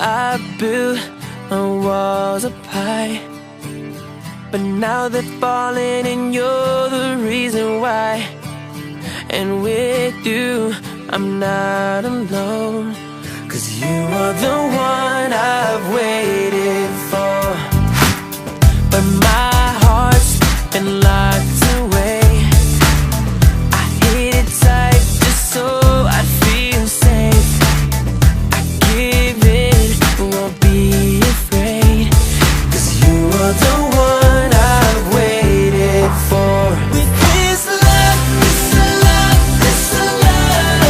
I built my walls up high, but now they're falling and you're the reason why. And with you, I'm not alone, 'cause you are the one I've waited for. But my heart's been locked away. I hid it tight just so I'd feel safe. I give in, won't be afraid, 'cause you are the one I've waited for. With this love, this love, this love,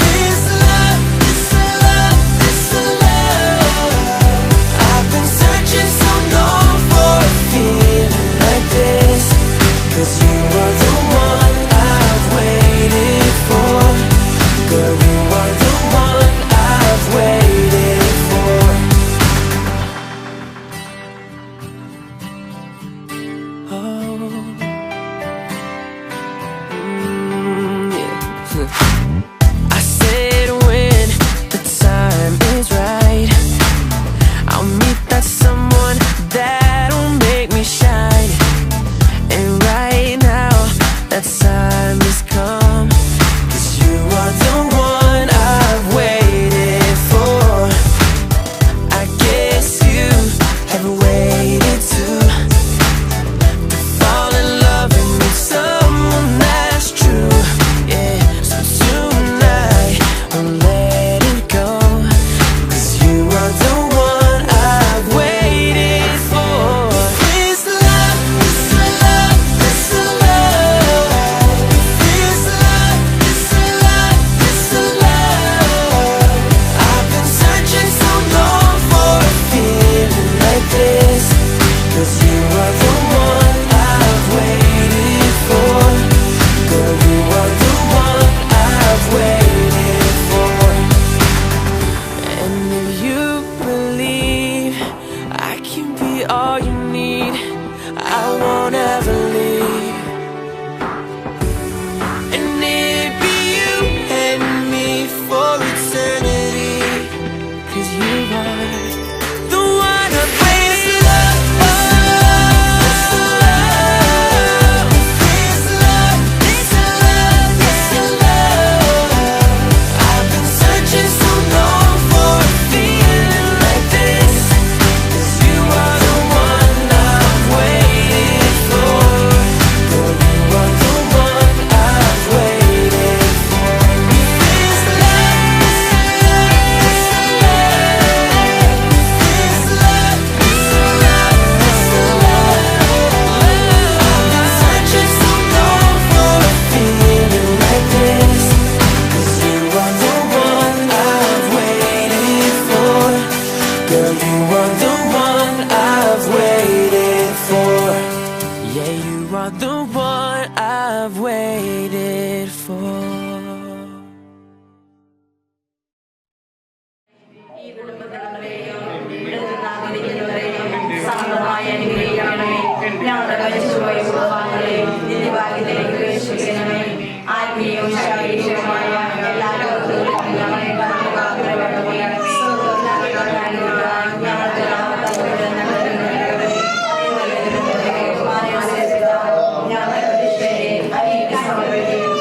this love, this love, this love, I've been searching so long for a feeling like this, 'cause you are the one I've waited for. Girl, you are the one I've waited for. Oh, yeah. I said when the time is right, I'll meet that someone that'll make me shine. And right now, that time has come, 'cause you are the one I've waited for. I guess you have waited too, to fall in love and meet someone that's true. Yeah, so tonight I'll let it go, 'cause you are the one I've waited for. This love, this love, this love, this love, this love, this love, I've been searching so long for a feeling like this, 'cause you are the one I've waited for. Girl, you are the one I've waited for. And if you believe I can be all you need, I won't ever leave. And it'd be you and me for eternity, 'cause you are the one I've waited for. This love, this love, this love, I've been searching so long for a feeling like this, 'cause you are the one I've waited for. Girl, you are the one I've waited for. This love, this love, this love, this love, I've been searching so long for a feeling like this, 'cause you are the one I've waited for. Girl, you are the one I've waited for. Yeah, you are the one I've waited for. സമൃദ്ധമായ അനുഗ്രഹിക്കണമേ. ഞങ്ങളുടെ മരിച്ചുപോയ കുടുംബാംഗങ്ങളെ നിത്യഭാഗ്യത്തിലേക്ക് പ്രവേശിപ്പിക്കണമേ. ആത്മീയവും ശാരീരികവുമായ എല്ലാ രോഗങ്ങളിലും ഞങ്ങളെ കാത്തുകൊള്ളണമേ. ഞങ്ങൾക്ക് ഞങ്ങളുടെ പ്രതിഷ്ഠയെ അനീതി സമർപ്പിക്കുകയും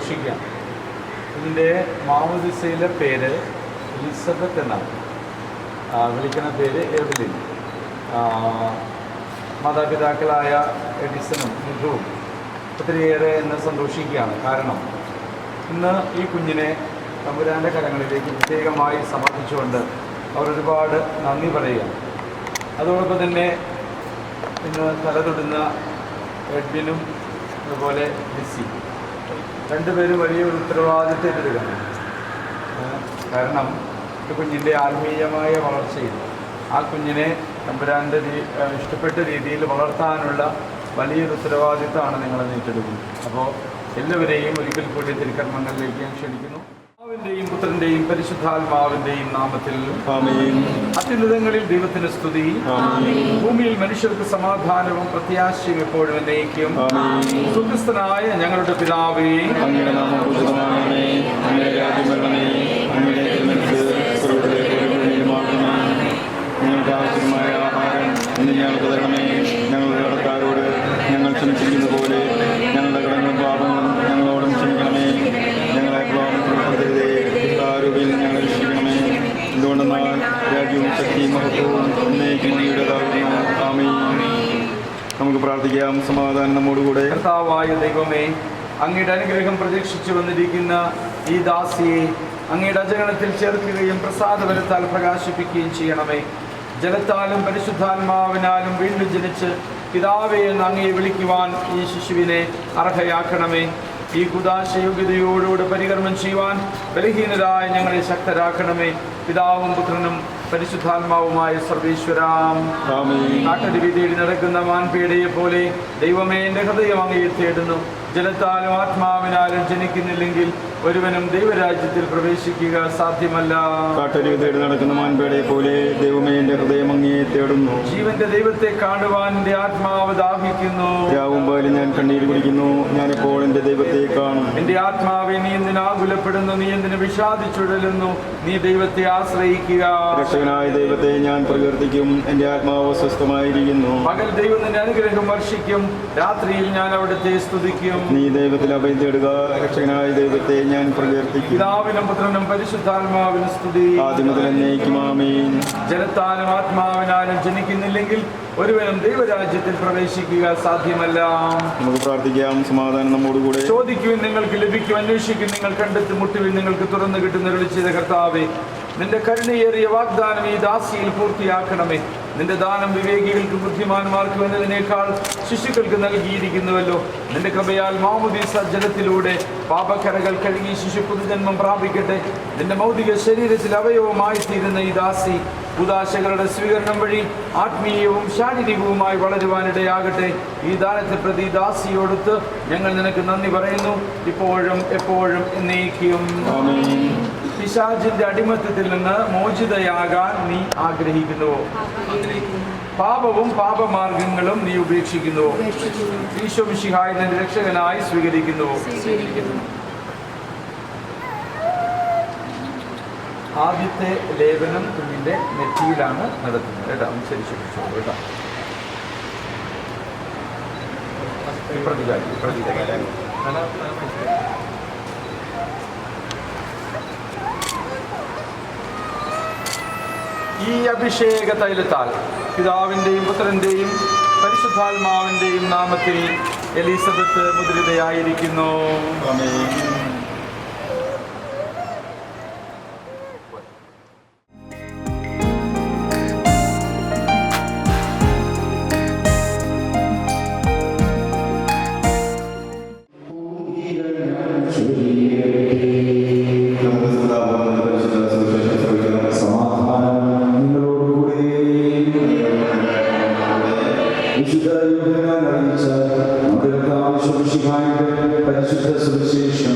സന്തോഷിക്കാം. ഇതിൻ്റെ മാമോദിസയിലെ പേര് എലിസബത്ത് എന്നാണ്. വിളിക്കുന്ന പേര് എവ്ലിൻ. മാതാപിതാക്കളായ എഡിസണും നിധുവും ഒത്തിരിയേറെ ഇന്ന് സന്തോഷിക്കുകയാണ്. കാരണം ഇന്ന് ഈ കുഞ്ഞിനെ തമ്പുരാൻ്റെ കരങ്ങളിലേക്ക് പ്രത്യേകമായി സമർപ്പിച്ചുകൊണ്ട് അവർ ഒരുപാട് നന്ദി പറയുക. അതോടൊപ്പം തന്നെ ഇന്ന് തലതൊടുന്ന എഡ്വിനും അതുപോലെ ലിസി രണ്ടുപേരും വലിയൊരു ഉത്തരവാദിത്വം ഏറ്റെടുക്കണം. കാരണം ഈ കുഞ്ഞിൻ്റെ ആത്മീയമായ വളർച്ചയിൽ ആ കുഞ്ഞിനെ തമ്പുരാൻ്റെ ഇഷ്ടപ്പെട്ട രീതിയിൽ വളർത്താനുള്ള വലിയൊരു ഉത്തരവാദിത്തമാണ് നിങ്ങളെ ഏറ്റെടുക്കുന്നത്. അപ്പോൾ എല്ലാവരെയും ഒരിക്കൽ കൂടി തിരുക്കർമ്മങ്ങളിലേക്ക് ഞാൻ ക്ഷണിക്കുന്നു. പിതാവിന്റെയും പുത്രന്റെയും പരിശുദ്ധാത്മാവിന്റെയും നാമത്തിൽ അത്യുന്നതങ്ങളിൽ ദൈവത്തിന് സ്തുതി, ഭൂമിയിൽ മനുഷ്യർക്ക് സമാധാനവും പ്രത്യാശയും എപ്പോഴും എന്നേക്കും. സുക്രിസ്തനായ ഞങ്ങളുടെ പിതാവേ, ഞങ്ങൾക്ക് ആവശ്യമായ ആഹാരം ഇന്ന് ഞങ്ങൾക്ക് തരണമേ. ഞങ്ങളുടെ കടക്കാരോട് ഞങ്ങൾ ക്ഷമിച്ചിരിക്കുന്ന പോലെ ഞങ്ങളുടെ കടങ്ങളും പാപങ്ങളും ഞങ്ങളോടും ക്ഷമിക്കണമേ. ഞങ്ങളെ ആരോഗ്യം ഞങ്ങളെ രക്ഷിക്കണമേ. എന്തുകൊണ്ടെന്നാൽ രാജ്യവും ശക്തിയും മഹത്വവും എന്നേക്കും അങ്ങയുടേതാകുന്നു. ആമേൻ. നമുക്ക് പ്രാർത്ഥിക്കാം. സമാധാനം നമ്മോടുകൂടെ. കർത്താവായ ദൈവമേ, അങ്ങയുടെ അനുഗ്രഹം പ്രതീക്ഷിച്ചു വന്നിരിക്കുന്ന ഈ ദാസിയെ അങ്ങയുടെ അജഗണത്തിൽ ചേർക്കുകയും പ്രസാദബലത്താൽ പ്രകാശിപ്പിക്കുകയും ചെയ്യണമേ. ജലത്താലും പരിശുദ്ധാത്മാവിനാലും വീണ്ടും ജനിച്ച് പിതാവേ എന്ന് അങ്ങയെ വിളിക്കുവാൻ ഈ ശിശുവിനെ അർഹയാക്കണമേ. ഈ കുദാശ യോഗ്യതയോടുകൂടെ പരികർമ്മം ചെയ്യുവാൻ ബലഹീനരായ ഞങ്ങളെ ശക്തരാക്കണമേ. പിതാവും പുത്രനും പരിശുദ്ധാത്മാവുമായ സർവേശ്വരാം. നാട്ടരുവി തേടി നടക്കുന്ന മാൻപേടയെ പോലെ ദൈവമേ, എൻ്റെ ഹൃദയം അങ്ങയെ തേടുന്നു. ജലത്താലും ആത്മാവിനാലും ജനിക്കുന്നില്ലെങ്കിൽ ഒരുവനും ദൈവരാജ്യത്തിൽ പ്രവേശിക്കുക സാധ്യമല്ല. കാട്ടരുവി തേടി നടക്കുന്ന മാൻപേടയെ പോലെ ദൈവമേ, എൻ്റെ ഹൃദയം അങ്ങയെ തേടുന്നു. ജീവന്റെ ദൈവത്തെ കാണുവാൻ എൻ്റെ ആത്മാവ് ദാഹിക്കുന്നു. രാവും പകലും ഞാൻ കണ്ണീര് കുടിക്കുന്നു. ഞാനിപ്പോൾ എൻ്റെ ദൈവത്തെ കാണും. എൻ്റെ ആത്മാവെ, നീ എന്തിന് ആകുലപ്പെടുന്നു? നീ എന്തിന് വിഷാദിച്ചുഴലുന്നു? നീ ദൈവത്തെ ആശ്രയിക്കുക. രക്ഷകനായ ദൈവത്തെ ഞാൻ പ്രകീർത്തിക്കും. എൻ്റെ ആത്മാവ് സ്വസ്ഥമായിരിക്കുന്നു. പകൽ ദൈവം നിന്റെ അനുഗ്രഹം വർഷിക്കും, രാത്രിയിൽ ഞാൻ അവിടുത്തെ സ്തുതിക്കും. നീ ദൈവത്തിൽ അഭയം തേടുക. രക്ഷകനായ ദൈവത്തെ ഞാൻ പ്രകീർത്തിക്കും. പിതാവിനും പുത്രനും പരിശുദ്ധാത്മാവിനും സ്തുതി, ആദ്യം മുതൽ എന്നേക്കും. ആമേൻ. ജലത്താലും ആത്മാവിനാലും ജനിക്കുന്നില്ലെങ്കിൽ ഒരുവനും ദൈവരാജ്യത്തിൽ പ്രവേശിക്കുക സാധ്യമല്ല. നമുക്ക് പ്രാർത്ഥിക്കാം. സമാധാനം നമ്മോടുകൂടെ. ചോദിക്കുവിൻ, നിങ്ങൾക്ക് ലഭിക്കും. അന്വേഷിക്കും, നിങ്ങൾ കണ്ടെത്തും. മുട്ടുവിൻ, നിങ്ങൾക്ക് തുറന്നു കിട്ടുന്ന വിളിച്ചത് കർത്താവേ, നിന്റെ കരുണയേറിയ വാഗ്ദാനം ഈ ദാസിയിൽ പൂർത്തിയാക്കണമേ. നിന്റെ ദാനം വിവേകികൾക്ക് ബുദ്ധിമാന്മാർക്ക് എന്നതിനേക്കാൾ ശിശുക്കൾക്ക് നൽകിയിരിക്കുന്നുവല്ലോ. നിന്റെ കൃപയാൽ മാമോദീസ ജലത്തിലൂടെ പാപക്കരകൾ കഴുകി ശിശു പുതുജന്മം പ്രാപിക്കട്ടെ. നിന്റെ മൗതിക ശരീരത്തിൽ അവയവമായി തീരുന്ന ഈ ദാസി ഉദാശകളുടെ സ്വീകരണം വഴി ആത്മീയവും ശാരീരികവുമായി വളരുവാനിടയാകട്ടെ. ഈ ദാനത്തെ പ്രതി ദാസിയോടൊത്ത് ഞങ്ങൾ നിനക്ക് നന്ദി പറയുന്നു, ഇപ്പോഴും എപ്പോഴും എന്നേക്കും. പിശാചിന്റെ അടിമത്തത്തിൽ നിന്ന് മോചിതയാകാൻ നീ ആഗ്രഹിക്കുന്നുവോ? പാപവും പാപമാർഗങ്ങളും നീ ഉപേക്ഷിക്കുന്നുവോ? ഈശോ മിശിഹായെ നിന്റെ രക്ഷകനായി സ്വീകരിക്കുന്നുവോ? ആദ്യത്തെ ലേപനം കുഞ്ഞിന്റെ നെറ്റിയിലാണ് നടത്തുന്നത് കേട്ടോ. ശരി ശ്രമിച്ചോളൂ കേട്ടോ. പ്രതികാരി ഈ അഭിഷേക തൈലത്താൽ പിതാവിൻ്റെയും പുത്രൻ്റെയും പരിശുദ്ധാത്മാവിൻ്റെയും നാമത്തിൽ എലിസബത്ത് മുദ്രിതയായിരിക്കുന്നു. പരിശുദ്ധ സുവിശേഷം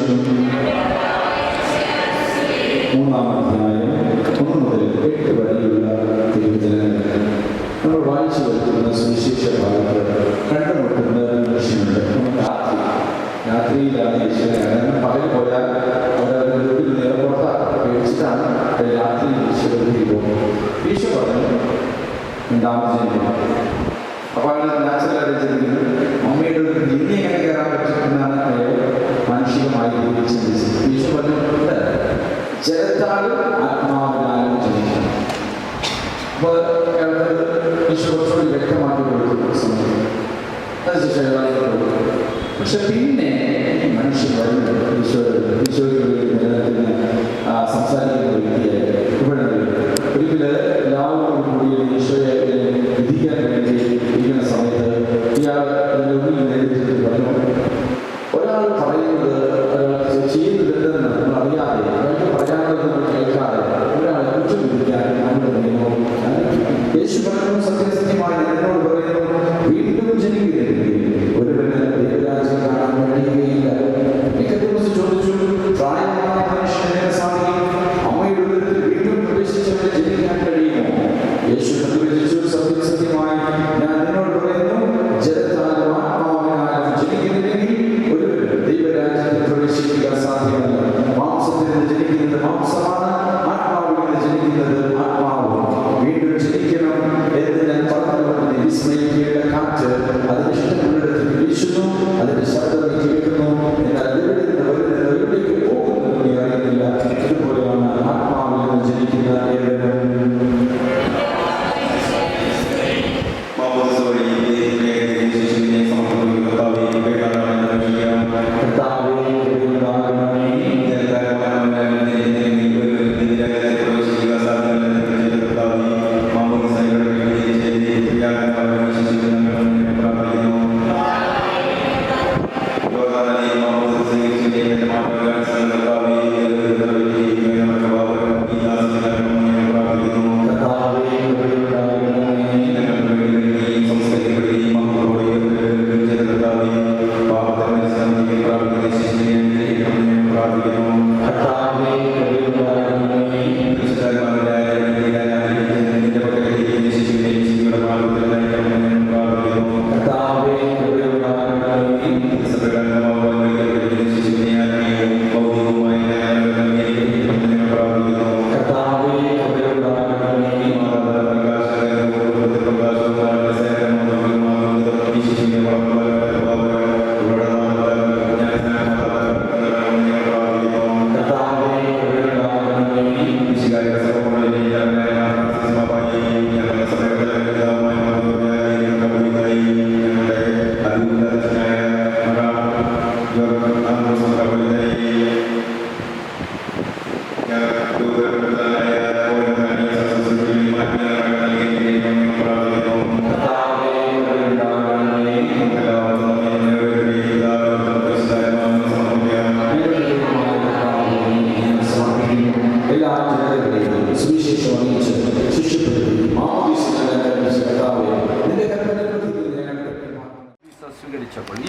ജലത്താലും ആത്മാവിനാലും ജനിക്കണം. അപ്പോൾ ഈശോ കുറച്ചുകൂടി വ്യക്തമാക്കി കൊടുക്കുന്ന സമയം പക്ഷെ പിന്നെ മനുഷ്യൻ വരുന്നത് ഈശോയ്ക്ക് സംസാരിക്കുന്ന വ്യക്തിയായി ഇവിടെ ഒരിക്കൽ എല്ലാവരും കൂടി ഈശോയെ വിധിക്കാൻ വേണ്ടി ഇരിക്കുന്ന സമയത്ത് ഇയാൾ എൻ്റെ ഉള്ളിൽ നേരിട്ട് പറഞ്ഞു, ഒരാൾ പറയുന്നത് ചെയ്യുന്നതെന്ന് നമ്മൾ അറിയാതെ അയാൾക്ക് പറയാനുള്ളത് നമ്മൾ കേൾക്കാതെ ഒരാളെ കുറ്റം വിധിക്കാൻ നമ്മുടെ നിയമവും യേശു പറഞ്ഞു, സത്യസത്യമായി എന്നോട് പറയുന്നു, വീണ്ടും ജനിക്കുകയില്ലെങ്കിൽ ഒരുവന് ദൈവരാജ്യം കാണാൻ കഴിയുകയില്ല. നിക്കോദെമോസ് ചോദിച്ചു, പ്രായമായ മനുഷ്യനെ സാധിക്കും? അമ്മയുടെ ഉദരത്തിൽ വീണ്ടും പ്രവേശിച്ചവനെ ജനിക്കാൻ കഴിയുമോ? യേശു പ്രതിവചിച്ചു, സത്യസത്യമായി ഞാൻ നിന്നോട് പറയുന്നു, ജലത്താലും ആത്മാവിനാലും ജനിക്കുന്നില്ലെങ്കിൽ ഒരുവന് ദൈവരാജ്യത്തിൽ പ്രവേശിക്കുക സാധ്യമല്ല. മാംസത്തിൽ നിന്ന് ജനിക്കുന്നത് മാംസമാണ്, ആത്മാവിൽ നിന്ന് ജനിക്കുന്നത് ആത്മാവും. വീണ്ടും ജനിക്കണം എന്ന് ഞാൻ പറഞ്ഞുകൊണ്ട് വിസ്മയിക്കേണ്ട കാറ്റ് അതിന്റെ ഇഷ്ടമുള്ളിടത്ത് വീശുന്നു, അതിന്റെ ശബ്ദം കേൾക്കുന്നു, എന്നാൽ എവിടെ നിന്ന് വരുന്നത് എവിടേക്ക് പോകുന്നു നീ അറിയുന്നില്ല. ഇതുപോലെയാണ് ആത്മാവിൽ നിന്ന് ജനിക്കുന്ന ഏവനും.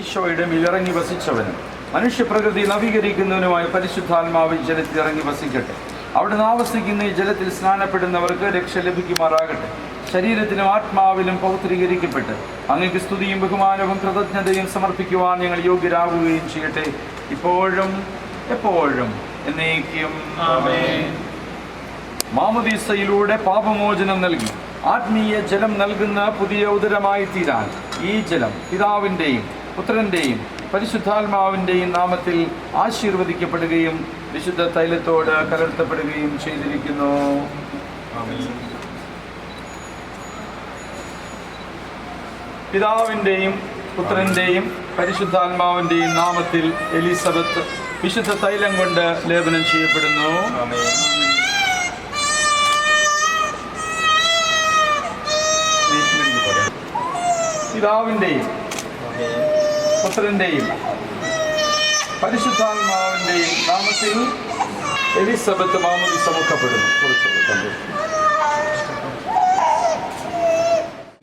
ഈശോയുടെ ഇറങ്ങി വസിച്ചവനും മനുഷ്യപ്രകൃതി നവീകരിക്കുന്നവനുമായ പരിശുദ്ധാത്മാവ് ജലത്തിൽ ഇറങ്ങി വസിക്കട്ടെ. അവിടെ ആവസിക്കുന്ന ഈ ജലത്തിൽ സ്നാനപ്പെടുന്നവർക്ക് രക്ഷ ലഭിക്കുമാറാകട്ടെ. ശരീരത്തിലും ആത്മാവിലും പൗത്രീകരിക്കപ്പെട്ട് അങ്ങേക്ക് സ്തുതിയും ബഹുമാനവും കൃതജ്ഞതയും സമർപ്പിക്കുവാൻ ഞങ്ങൾ യോഗ്യരാകുകയും ചെയ്യട്ടെ, ഇപ്പോഴും എപ്പോഴും എന്നേക്കും. മാമോദീസയിലൂടെ പാപമോചനം നൽകി ആത്മീയ ജലം നൽകുന്ന പുതിയ ഉദരമായി തീരാൻ ഈ ജലം പിതാവിൻ്റെയും പുത്രൻ്റെയും പരിശുദ്ധാത്മാവിൻ്റെയും നാമത്തിൽ ആശീർവദിക്കപ്പെടുകയും വിശുദ്ധ തൈലത്തോട് കലർത്തപ്പെടുകയും ചെയ്തിരിക്കുന്നു. പിതാവിൻ്റെയും പുത്രൻ്റെയും പരിശുദ്ധാത്മാവിൻ്റെയും നാമത്തിൽ എലിസബത്ത് വിശുദ്ധ തൈലം കൊണ്ട് ലേപനം ചെയ്യപ്പെടുന്നു. പിതാവിൻ്റെയും പുത്രൻ്റെയും പരിശുദ്ധാത്മാവിൻ്റെയും നാമത്തിൽ എലിസബത്ത് മാമോദീസ മുക്കപ്പെടുന്നു.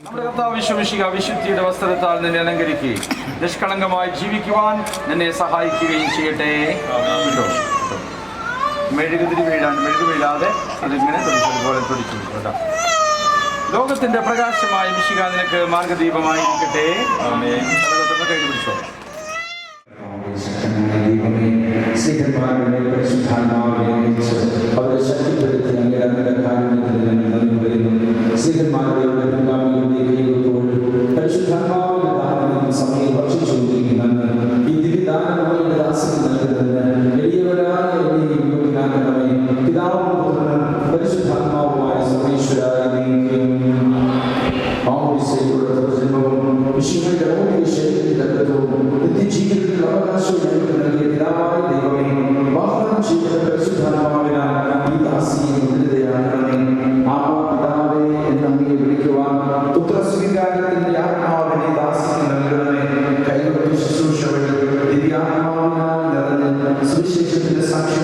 നമ്മുടെ കർത്താവ് വിശ്വമിശിഹ വിശുദ്ധിയുടെ വസ്ത്രത്താൽ നിന്നെ അലങ്കരിക്കുകയും നിഷ്കളങ്കമായി ജീവിക്കുവാൻ നിന്നെ സഹായിക്കുകയും ചെയ്യട്ടെ. മെഴുകുതിരി വീഴാണ്ട് മെഴുകു വീഴാതെ അതിങ്ങനെ പോലെ തുടിച്ചു കേട്ടോ. ലോകത്തിന്റെ പ്രകാശമായ മിശിഹ നിനക്ക് മാർഗദീപമായിരിക്കട്ടെ. കൈ പിടിച്ചോ. അവരെ ശക്തിപ്പെടുത്തി അങ്ങയുടെ കാരുണ്യത്തിൽ നന്ദി പറയുന്നു. സ്ത്രീകന്മാരുടെ പരിശുദ്ധാത്മാവിന്റെ ദാനം സമയം ഭക്ഷിച്ചുകൊണ്ടിരിക്കുമെന്ന് ഈ ദിവ്യദാനമായ ദാസന് നൽകുന്നതിന് വലിയവരായ യോഗ്യനാക്കണമേ.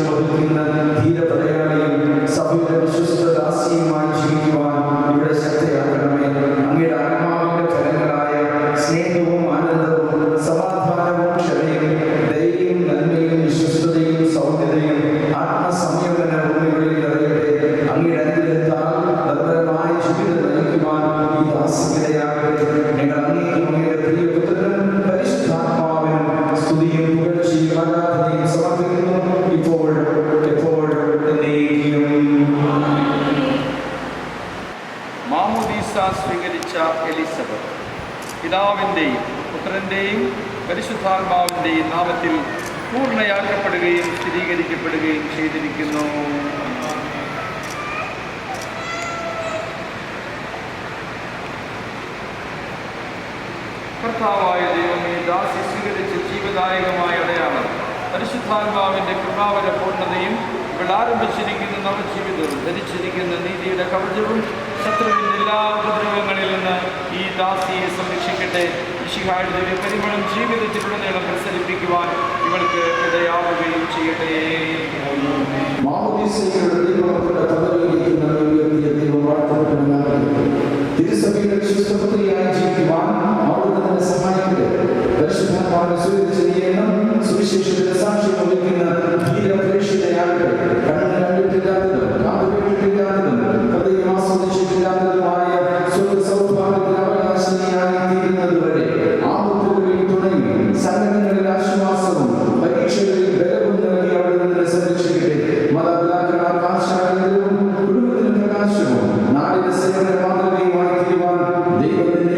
സുവിശേഷം വഹിക്കുന്ന ധീരപടയാളിയും സഭയുടെ വിശ്വസ്ത ദാസിയുമായി ജീവിക്കുവാൻ ഇവിടെ ശക്തിയാക്കണമേ. അങ്ങയുടെ ആത്മാവിന്റെ ഫലങ്ങളായ സ്നേഹവും ആനന്ദവും സമാധാനവും ക്ഷമയും ദയയും നന്മയും വിശ്വസ്തതയും സൗമ്യതയും ആത്മസംയമനവും ഇവയിൽ നിറയട്ടെ. അങ്ങയുടെ അനുഗ്രഹത്താൽ നിർമ്മലമായ ജീവിതം നയിക്കുവാൻ ഈ ദാസിക്കിടയാകട്ടെ. ഞങ്ങൾ അങ്ങേക്കും അങ്ങയുടെ പ്രിയപുത്രനും പരിശുദ്ധാത്മാവിനും സ്തുതിയും പുകഴ്ചയും ആരാധനയും സമർപ്പിക്കുന്നു, ഇപ്പോൾ എപ്പോഴും എന്നേക്കും. മാമോദീസ സ്വീകരിച്ച എലിസബത്ത് പിതാവിൻ്റെയും പുത്രൻ്റെയും പരിശുദ്ധാത്മാവിൻ്റെയും നാമത്തിൽ പൂർണ്ണയാക്കപ്പെടുകയും സ്ഥിരീകരിക്കപ്പെടുകയും ചെയ്തിരിക്കുന്നു. കർത്താവായ ദൈവമേ, ദാസി സ്വീകരിച്ച ജീവദായകമായ അടയാളം പരിശുദ്ധാത്മാവിൻ്റെ കൃപാവര പൂർണ്ണതയും ഇവിടെ ആരംഭിച്ചിരിക്കുന്ന നവജീവിതവും ധരിച്ചിരിക്കുന്ന നീതിയുടെ കവചവും ശത്രുവിൻ്റെ എല്ലാ ഉപദ്രവങ്ങളിൽ നിന്ന് ഈ ദാസിയെ സംരക്ഷിക്കട്ടെ. മിശിഹായുടെ പരിമളം ജീവിതത്തിലുടനീളം പ്രസരിപ്പിക്കുവാൻ ഇവൾക്ക് ഇടയാവുകയും ചെയ്യട്ടെ. തിരുസഭയുടെ വിശ്വസ്തപുത്രിയായി ജീവിക്കുവാൻ അവിടുന്ന് തന്നെ സഹായിക്കട്ടെ. പരിശുദ്ധാത്മാവിനെ സ്വീകരിച്ചിരിക്കുന്ന സുവിശേഷത്തിന്റെ സാക്ഷ്യം വഹിക്കുന്ന ധീരപ്രേക്ഷിതയാകട്ടെ. കണ്ണ് കണ്ടിട്ടില്ലാത്തതും കാത് കേട്ടിട്ടില്ലാത്തതും ഹൃദയം ആസ്വദിച്ചിട്ടില്ലാത്തതുമായ സ്വർഗ്ഗസൗഭാഗ്യത്തിന് അവകാശിനിയായി തീരുന്നതുവരെ ആപത്തുകളിൽ തുണയും സങ്കടങ്ങളിൽ ആശ്വാസവും പരീക്ഷകളിൽ ബലവും നൽകി അവിടുന്ന് സംരക്ഷിക്കട്ടെ. മാതാപിതാക്കൾ ആകാശാനന്ദവും കുടുംബത്തിന് പ്രകാശവും നാടിന്റെ സേവന മാതൃകയുമായി തീരുവാൻ ദൈവത്തിന്റെ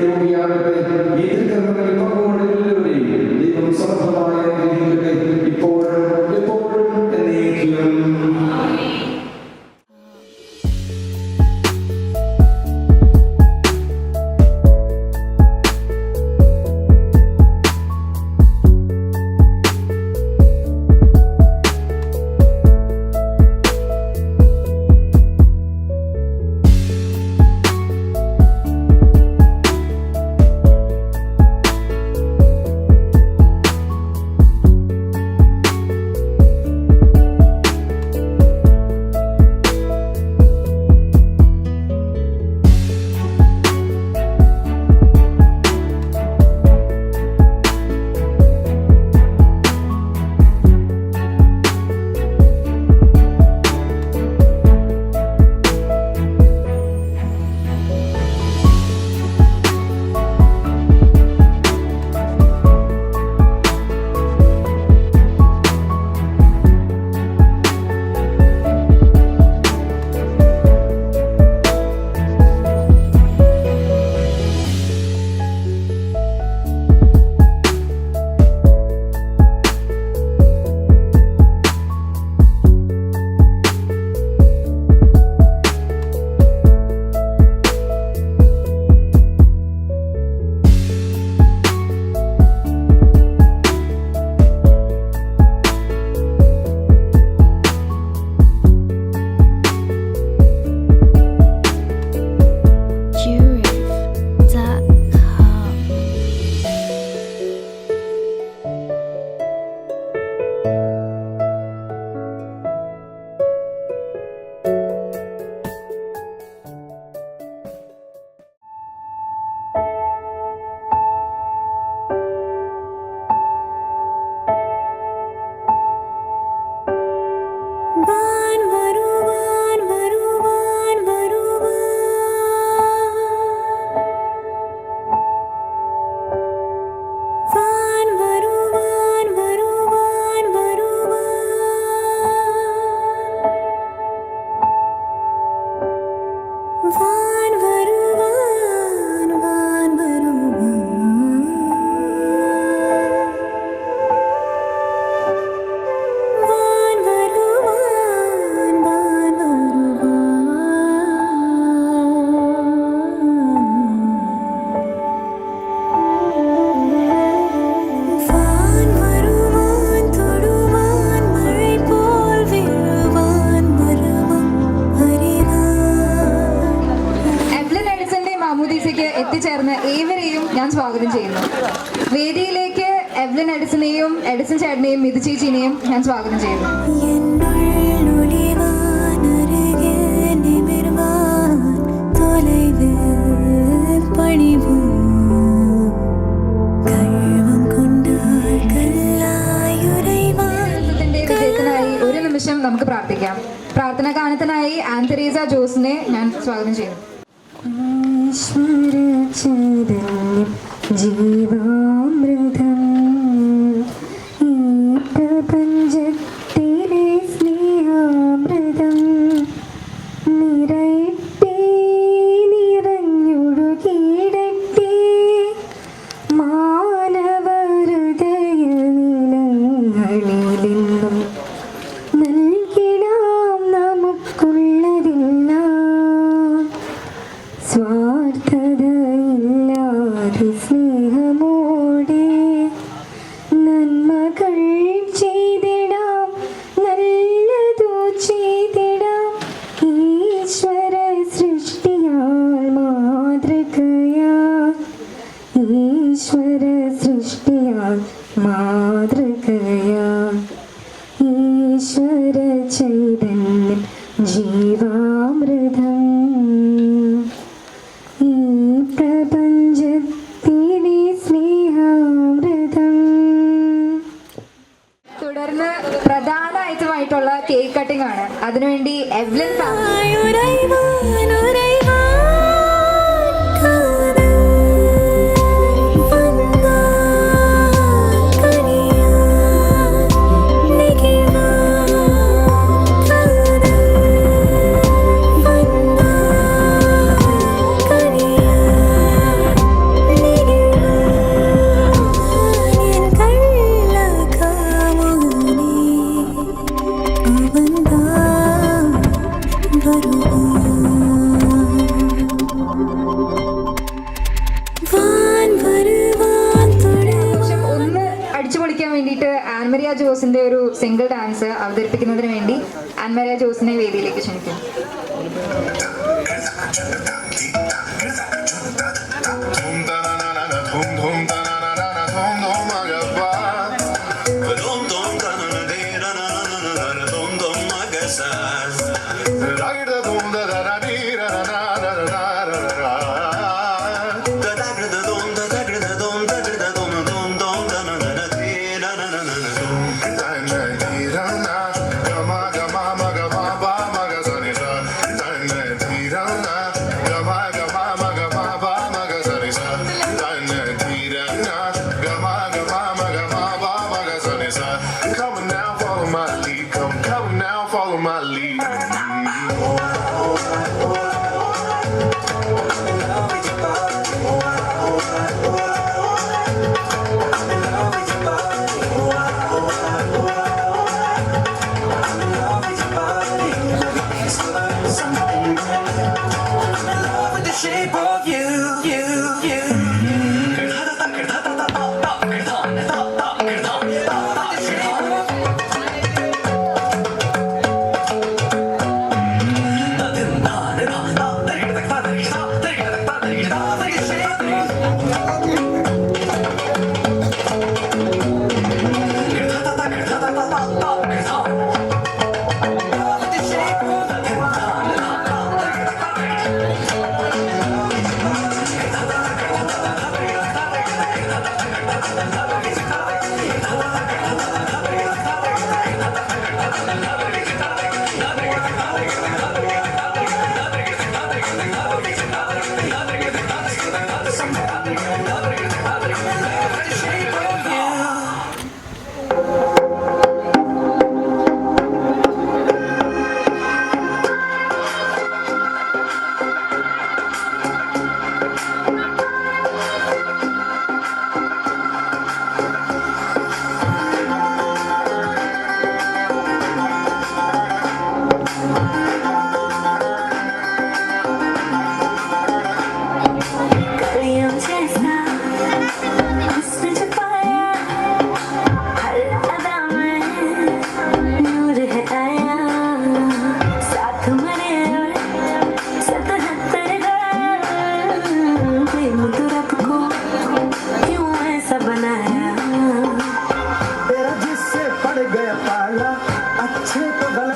ചേട്ടനെയും മിഥു ചേച്ചീനെയും ഞാൻ സ്വാഗതം ചെയ്യുന്നു. വിജയത്തിനായി ഒരു നിമിഷം നമുക്ക് പ്രാർത്ഥിക്കാം. പ്രാർത്ഥന ഗാനത്തിനായി ആൻതെരേസ ജോസിനെ ഞാൻ സ്വാഗതം ചെയ്യുന്നു. ജീവാമൃതം ഈ പ്രപഞ്ചത്തിലെ സ്നേഹാമൃതം നിറയട്ടെ നിറഞ്ഞൊഴുകിയിടട്ടെ മാനവഹൃദയ നിലങ്ങളിലെന്നും നൽകിടാം നമുക്കുള്ളതെല്ലാം സ്വാർത്ഥതയില്ലാതെ സ്നേഹമോടെ നന്മകൾ ചെയ്തിടാം നല്ലതു ചെയ്തിടാം ഈശ്വര സൃഷ്ടിയാൽ മാതൃകയാൽ ഈശ്വര സൃഷ്ടിയാൽ മാതൃകയാൽ ഈശ്വര ചൈതന്യം ജീവാമൃതം ഈ പ്രപഞ്ചത്തിലെ സ്നേഹാമൃതം. തുടർന്ന് പ്രധാന ഐറ്റമായിട്ടുള്ള കേക്ക് കട്ടിംഗ് ആണ്. അതിനുവേണ്ടി എവ്ലിൻ വേണ്ടിയിട്ട് ആൻമരിയ ജോസിന്റെ ഒരു സിംഗിൾ ഡാൻസ് അവതരിപ്പിക്കുന്നതിന് വേണ്ടി ആൻമരിയ ജോസിനെ വേദിയിലേക്ക് ക്ഷണിക്കുന്നു.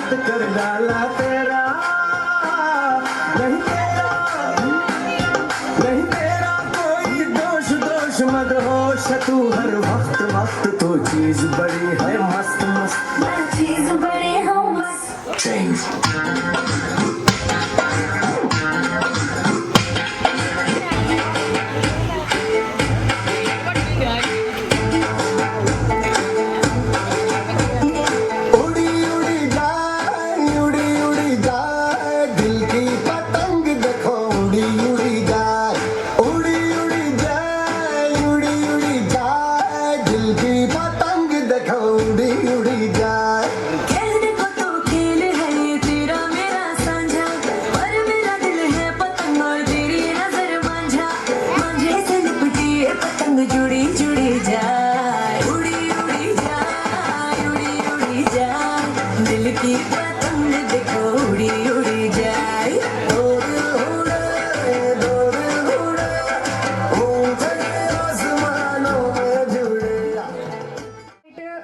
मस्त कर डाला तेरा नहीं तेरा कोई दोष दोष मत होश तू हर वक्त वक्त तो चीज बड़ी है मस्त मस्त चीज बड़े हो मस्त चेंज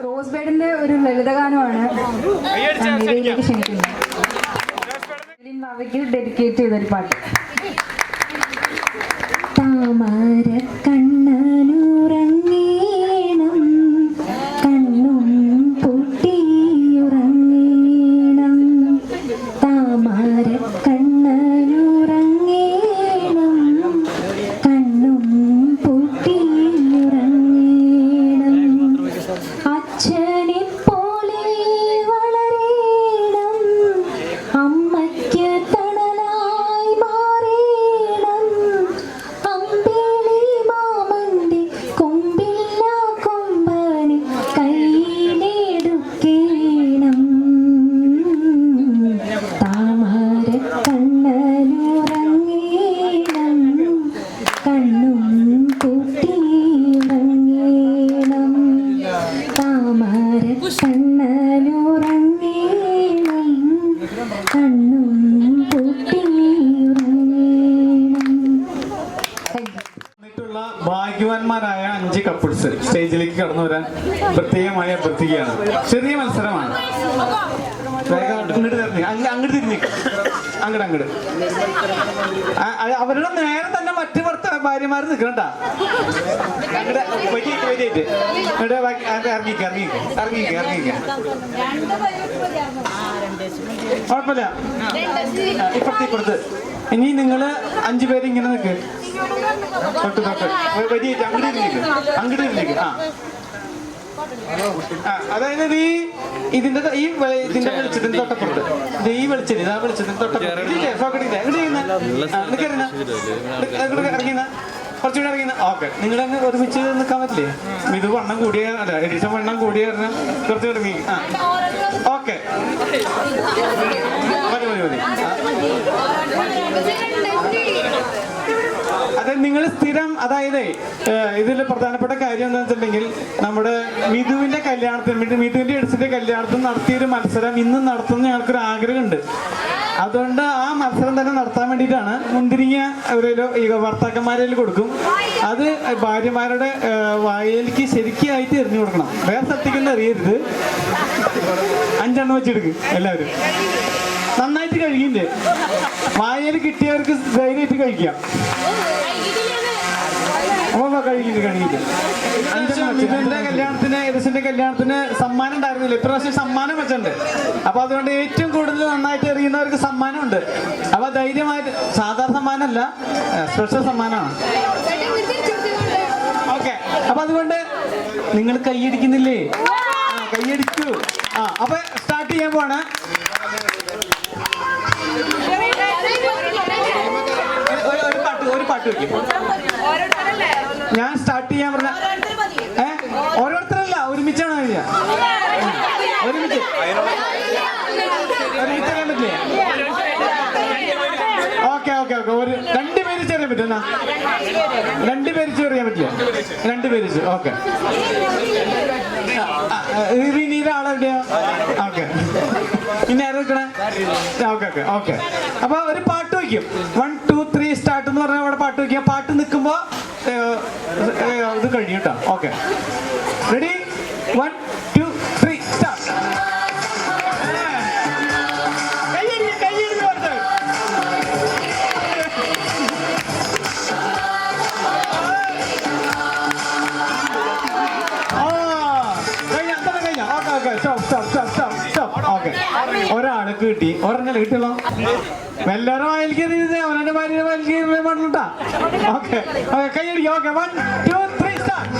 റോസ് ബെഡിന്റെ ഒരു ലളിതഗാനമാണ് വേദിയിലേക്ക് ക്ഷണിക്കുന്നത്. ഭാവയ്ക്ക് ഡെഡിക്കേറ്റ് ചെയ്തൊരു പാട്ട്. താമര കണ്ണനുറങ്ങീണം കണ്ണും പൊട്ടിയുറങ്ങീണം താമര കണ്ണനുറങ്ങീണം കണ്ണും പൊട്ടിയുറങ്ങീണം അച്ഛനെ പോലെ വളരേണം അമ്മയ്ക്ക് തണലായി മാറേണം അമ്പേളി മാമന്റെ കൊമ്പില്ല കൊമ്പനെ കയ്യിലെടുക്കേണം താമര കണ്ണനുറങ്ങേണം കണ്ണും പൊട്ടിയുറങ്ങേണം താമര കണ്ണനുറങ്ങേണം കണ്ണും പൊട്ടിയുറങ്ങേണം. ുള്ള ഭാഗ്യവാന്മാരായ 5 കപ്പിൾസ് സ്റ്റേജിലേക്ക് കടന്നു വരാൻ പ്രത്യേകമായി അഭ്യർത്ഥിക്കുകയാണ്. ചെറിയ മത്സരമാണ്. അങ്ങോട്ട് തിരിഞ്ഞ് അങ്ങോട്ട് അവരുടെ നേരെ തന്നെ മറ്റു ഭാര്യമാർ നിൽക്കണ്ട. അങ്ങോട്ട് ഇറങ്ങിക്ക കുഴപ്പമില്ല. ഇപ്പുറത്ത് ഇനി നിങ്ങള് 5 പേര് ഇങ്ങനെ നിൽക്ക്. തൊട്ട് അങ്ങോട്ട് ഇരുന്നിക്ക്. അതായത് ഇതിന്റെ വെളിച്ചത്തിന് തൊട്ടപ്പുറത്ത് ഈ വെളിച്ചത്തിന് തൊട്ടപ്പുറത്ത് ഇറങ്ങിയ കുറച്ചുകൂടെ ഇറങ്ങിയ ഓക്കെ. നിങ്ങളങ്ങ് ഒരുമിച്ച് നിൽക്കാൻ പറ്റില്ലേ? ഇത് വണ്ണം കൂടിയ അല്ല എഡിഷൻ വണ്ണം കൂടിയ കുറച്ച് ഇറങ്ങി. ഓക്കെ മതി. അതെ നിങ്ങൾ സ്ഥിരം അതായത് ഇതിൽ പ്രധാനപ്പെട്ട കാര്യം എന്താണെന്ന് വെച്ചിട്ടുണ്ടെങ്കിൽ നമ്മുടെ മിഥുവിന്റെ കല്യാണത്തിന് മിഥുവിന്റെ എഡിസിന്റെ കല്യാണത്തിന് നടത്തിയൊരു മത്സരം ഇന്ന് നടത്തുന്ന ഞങ്ങൾക്കൊരു ആഗ്രഹമുണ്ട്. അതുകൊണ്ട് ആ മത്സരം തന്നെ നടത്താൻ വേണ്ടിയിട്ടാണ് മുന്തിരിങ്ങ ഒരു ഭർത്താക്കന്മാരിൽ കൊടുക്കും. അത് ഭാര്യമാരുടെ വായിലേക്ക് ശരിക്കായിട്ട് എറിഞ്ഞു കൊടുക്കണം. വേറെ സ്ഥലത്തേക്കൊന്നും അറിയരുത്. 5 എണ്ണം വെച്ചെടുക്കും എല്ലാവരും. നന്നായിട്ട് കഴിക്കില്ലേ? വായയിൽ കിട്ടിയവർക്ക് ധൈര്യമായിട്ട് കഴിക്കാം. കഴിക്കില്ല. ഇതിന്റെ കല്യാണത്തിന് എഡിസിന്റെ കല്യാണത്തിന് സമ്മാനം ഉണ്ടായിരുന്നില്ല. ഇപ്രാവശ്യം സമ്മാനം വെച്ചിട്ടുണ്ട്. അപ്പൊ അതുകൊണ്ട് ഏറ്റവും കൂടുതൽ നന്നായിട്ട് എറിയുന്നവർക്ക് സമ്മാനമുണ്ട്. അപ്പൊ ധൈര്യമായിട്ട് സാധാരണ സമ്മാനമല്ല, സ്പെഷ്യൽ സമ്മാനമാണ്. ഓക്കെ. അപ്പൊ അതുകൊണ്ട് നിങ്ങൾ കൈയടിക്കുന്നില്ലേ? കൈയടിക്കൂ. അപ്പൊ സ്റ്റാർട്ട് ചെയ്യാൻ പോവാണ്. ഒരു പാട്ട് വെക്കും. ഞാൻ സ്റ്റാർട്ട് ചെയ്യാൻ പറഞ്ഞ ഓരോരുത്തരല്ല, ഒരുമിച്ചാണ് കഴിയുക. ഒരുമിച്ച് അറിയാൻ പറ്റില്ലേ? ഓക്കെ. ഒരു 2 പേര് ചെറിയാൻ പറ്റും. 2 പേര് ചെറിയാൻ പറ്റില്ല. 2 പേര്. ഓക്കെ. റിനീര ആളെവിടെയാ? ഓക്കെ. പിന്നെ ആരും വെക്കണേ? ഓക്കെ. അപ്പൊ ഒരു പാട്ട് വയ്ക്കും. 1 2 3 സ്റ്റാർട്ട് എന്ന് പറഞ്ഞാൽ അവിടെ പാട്ട് വയ്ക്കുക. പാട്ട് നിൽക്കുമ്പോ ഇത് കഴിയും കേട്ടോ. ഓക്കെ. റെഡി? 1 2 3 സ്റ്റാർട്ട്. നമുക്ക് കിട്ടി. ഒരെണ്ണല്ലേ കിട്ടിയല്ലോ. എല്ലാവരും വായിൽ കയറിയത് അവനെ ഭാര്യ വായിൽ കയറി പാടിട്ടാ. ഓക്കെ ഓക്കെ കൈയടിക്കും. Okay 1 2 3 start.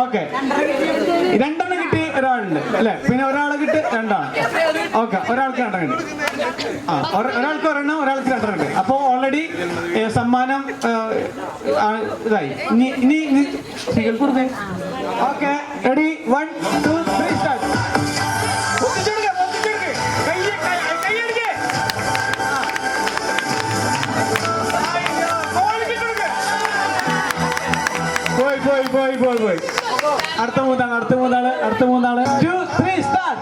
ഓക്കെ രണ്ടെണ്ണം കിട്ടി ഒരാളുണ്ട് അല്ലെ, പിന്നെ ഒരാളെ കിട്ടി രണ്ടാണ്. ഓക്കെ ഒരാൾക്ക് രണ്ടെണ്ണം കിട്ടി. ഒരാൾക്ക് ഒരെണ്ണം ഒരാൾക്ക് രണ്ടെണ്ണം കിട്ടി. അപ്പോൾ ഓൾറെഡി സമ്മാനം ഇതായി. ഇനി സ്ത്രീകൾ കൊടുക്കേ. Okay ready 1 2 3 start. പോയി അടുത്ത മൂന്നാള് 2 3 സ്റ്റാർട്ട്.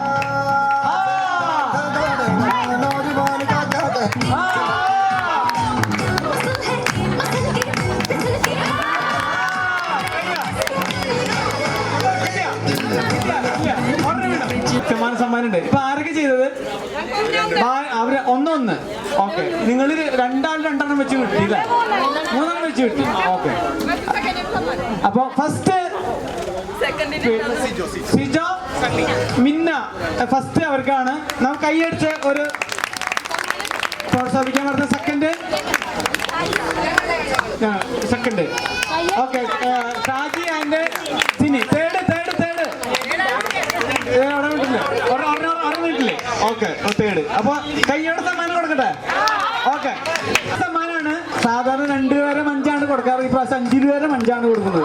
സമ്മാനം ഉണ്ട്. ഇപ്പൊ ആരൊക്കെ ചെയ്തത്? അവര് ഒന്ന്. ഓക്കെ നിങ്ങൾ രണ്ടെണ്ണം വെച്ച് കിട്ടി അല്ലേ? 3 വെച്ച് കിട്ടി. ഓക്കെ അപ്പൊ ഫസ്റ്റ് സിജോ മിന്ന ഫസ്റ്റ് അവർക്കാണ്. നാം കൈയടിച്ച് ഒരു പ്രോത്സാഹിപ്പിക്കാൻ പറഞ്ഞ second. Okay Shaji and Sini third മിനിറ്റില്ലേ? Okay third. അപ്പൊ കൈയോടെ സമ്മാനം കൊടുക്കട്ടെ. ഓക്കെ സമ്മാനമാണ്. സാധാരണ 2 രൂപ 5 കൊടുക്കാറ്. ഈ പ്രാവശ്യം 5 രൂപ 5 കൊടുക്കുന്നത്.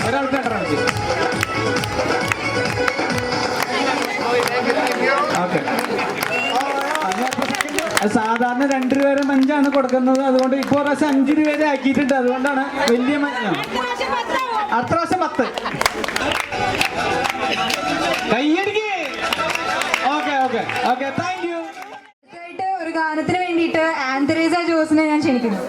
ഒരാൾക്ക് 2 ഓക്കെ സാധാരണ 2 രൂപ 5 കൊടുക്കുന്നത്. അതുകൊണ്ട് ഇപ്പൊ പ്രാവശ്യം 5 രൂപ ആക്കിയിട്ടുണ്ട്. അതുകൊണ്ടാണ് വലിയ അടുത്ത പ്രാവശ്യം 10 കൈയടിക്ക്. Okay thank you. ഒരു ഗാനത്തിന് വേണ്ടിയിട്ട് ആൻതരേസ ജോസിനെ ഞാൻ ക്ഷണിക്കുന്നു.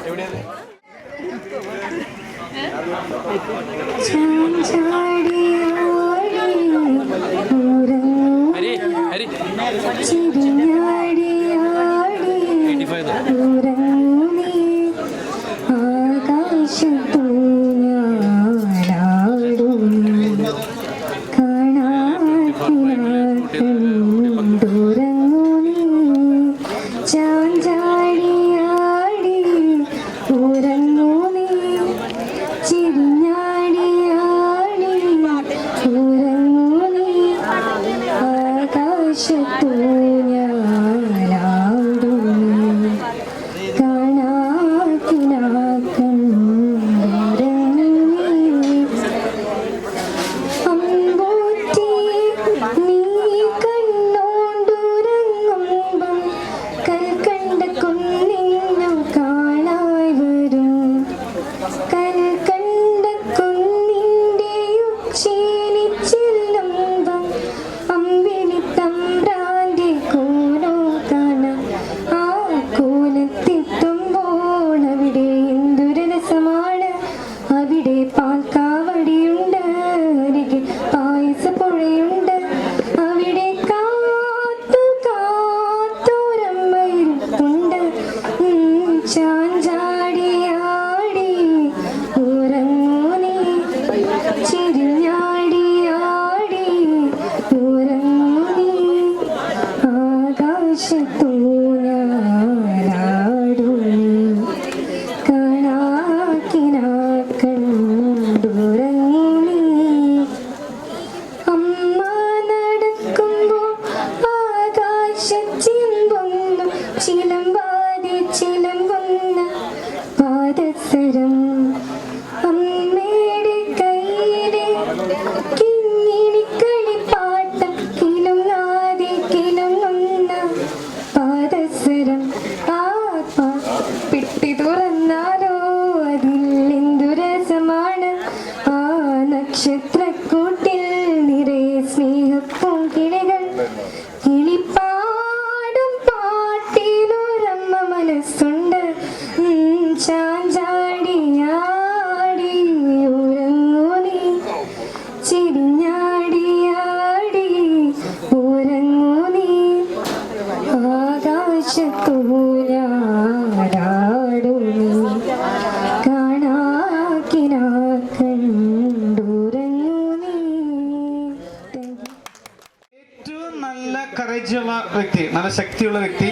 കറേജ് ഉള്ള വ്യക്തി, നല്ല ശക്തിയുള്ള വ്യക്തി.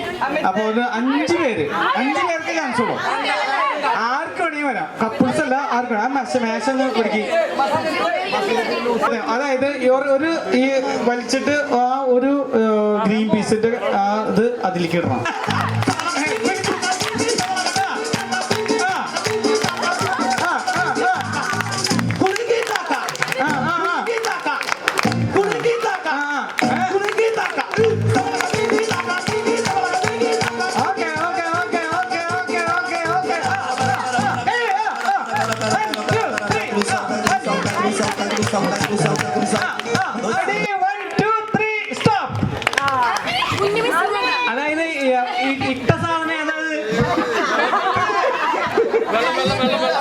അപ്പോൾ ഒരു 5 പേർക്ക് ചാൻസ് ഉള്ളൂ. ആർക്ക് വേണമെങ്കിൽ വരാം, കപ്പിൾസ് അല്ല, ആർക്ക് വേണം. മേശ പിടിക്കും. അതായത് ഒരു ഈ വലിച്ചിട്ട് ആ ഒരു ഗ്രീൻ പീസിന്റെ ഇത് അതിലേക്ക് ഇടണം. അതായത് ഇട്ട സാധനം ഏതാണ്?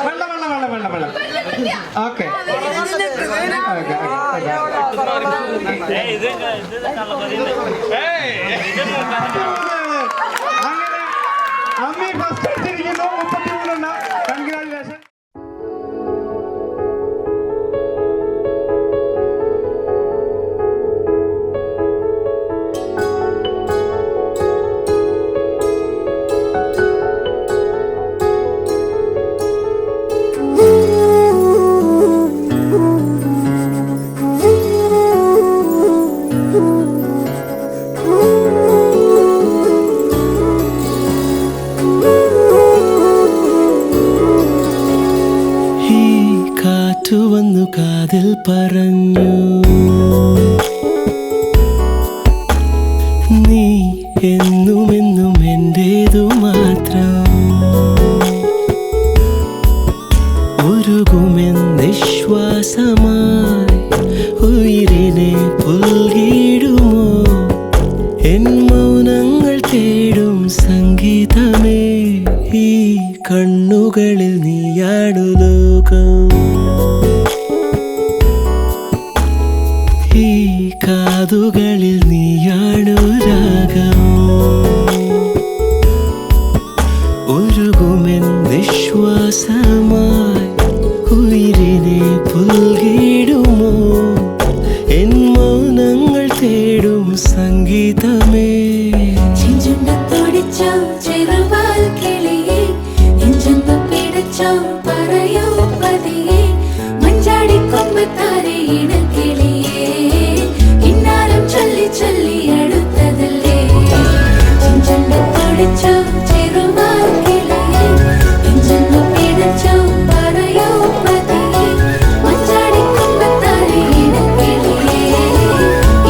വെള്ളം. ഓക്കെ, അങ്ങനെ അമ്മി ഫസ്റ്റ് എടുത്തിരിക്കുന്നു. 33. കൺഗ്രാജുലേഷൻ. വന്നു കാതിൽ പറഞ്ഞു, നീ എന്നുമെന്നും എന്റേതു മാത്രം. ഉരുകുമെന്നിശ്വാസമായി ഉയിരിനെ പുൽകിടുമോ? എൻ മൗനങ്ങൾ തേടും സംഗീതമേ, ഈ കണ്ണുകളിൽ നീയാണു ലോകം. ഈ കാതുകളിൽ നീയാണു രാഗം. ഉരുകുമെൻ നിശ്വാസമായി ഉയിരിനെ പുൽകിടുമോ? എൻ മൗനങ്ങൾ തേടും സംഗീതമേ. ചെഞ്ചുണ്ടത്തോടിച്ചോ ചെറുവാൽ കിളിയെ, നെഞ്ചൊന്നു പിടിച്ചോ പറയൂ പതിയെ, മഞ്ചാടിക്കൊമ്പത്താരെ ഇണക്കിളിയെ, ഇന്നാലും ചൊല്ലി ചൊല്ലി അടുത്തതല്ലേ. ചെഞ്ചുണ്ടത്തോടിച്ചോ ചെറുവാൽ കിളിയെ, നെഞ്ചൊന്നു പിടിച്ചോ പറയൂ പതിയെ, മഞ്ചാടിക്കൊമ്പത്താരെ ഇണക്കിളിയെ,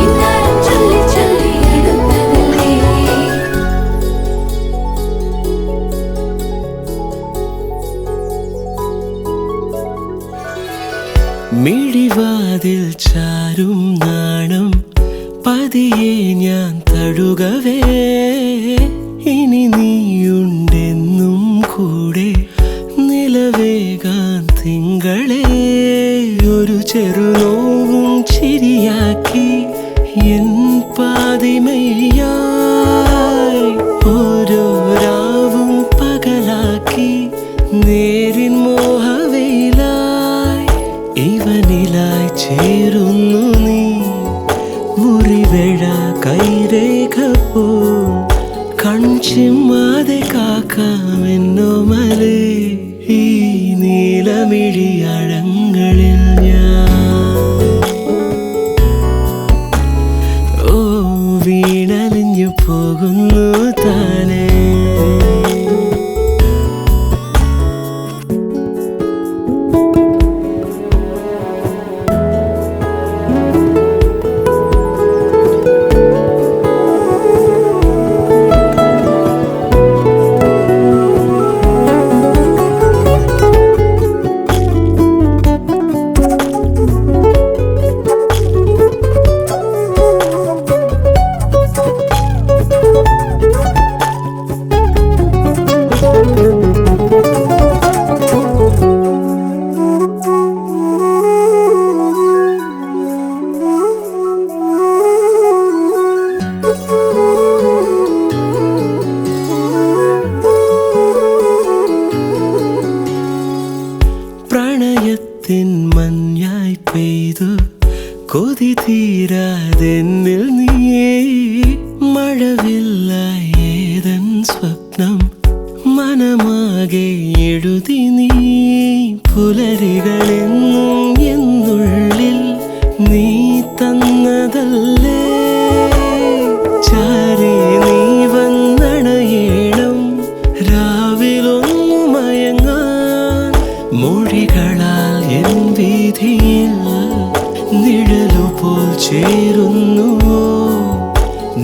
ഇന്നാലും ചൊല്ലി ചൊല്ലി അടുത്തതല്ലേ. മിഴിവാതിൽ ചാരും നാണം പതിയെ ഞാൻ തഴുകവേ, ഇനി നീയുണ്ടെന്നും കൂടെ നിലവേകാൻ തിങ്കളെ. ഒരു ചെറുനോവും ചിരിയാക്കി എൻ പാതിമയായി, ഓരോ രാവും പകലാക്കി നേരിൻ മോഹവയിലായി. ഇവനിലായി ചേരുന്നു നീ, മുറിവേഴ കൈരേഖ പോ. കൺചിമ്മാതെ കാക്കാമെന്നോമലേ, ഈ നീലമിഴിയഴങ്ങളിൽ ഞാൻ. ഓ വീണലിഞ്ഞു പോകുന്നു താനേ. പ്രണയത്തിൻ മഞ്ഞായി പെയ്തു കൊതി തീരാതെന്നിൽ നീയേ, മഴവില്ല ഏതൻ സ്വപ്നം മനമാകെ എഴുതി നീ പുലരികളെന്നും എന്നുള്ളിൽ നീ തന്നതല്ലേ ചാരേ നീ വന്നണയേണം രാവിലൊന്നു മയങ്ങാൻ മൊഴികളാൽ എൻ വീതിയിൽ നിഴലുപോൽ ചേരുന്നുവോ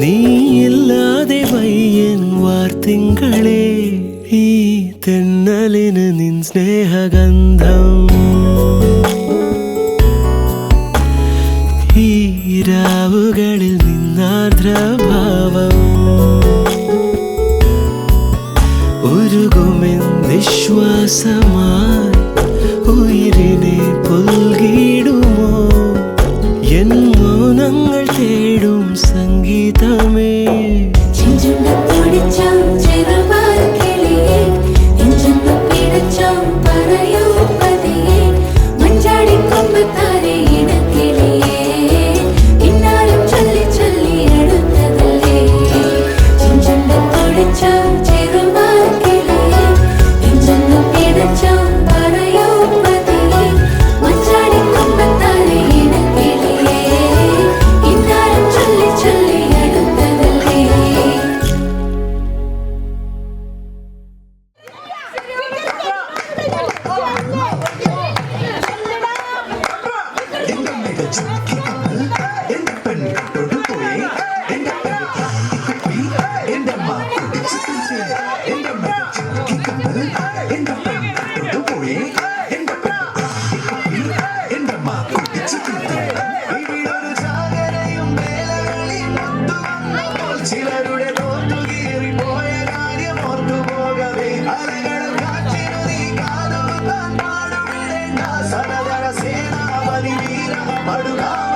നീയില്ലാതെ വയ്യൻ വാർത്തിങ്കളെ ഈ തെന്നലിന് നിൻ സ്നേഹഗന്ധം ഈ രാവുകളിൽ നിന്നാർദ്രഭാവം ഉരുകുമെൻ നിശ്വാസമായി ഉയിരിനെ പുൽകിടുമോ എൻ മൗനങ്ങൾ തേടും സംഗീതമേ ചിലരുടെ തോട്ടുകീറി പോയ കാര്യം ഓർത്തുപോകവേ അലകൾ കാറ്റിനു നീ കാതുകുത്താൻ പാടുവിടേണ്ട സനതര സേനാപതി വീര പടുകാമ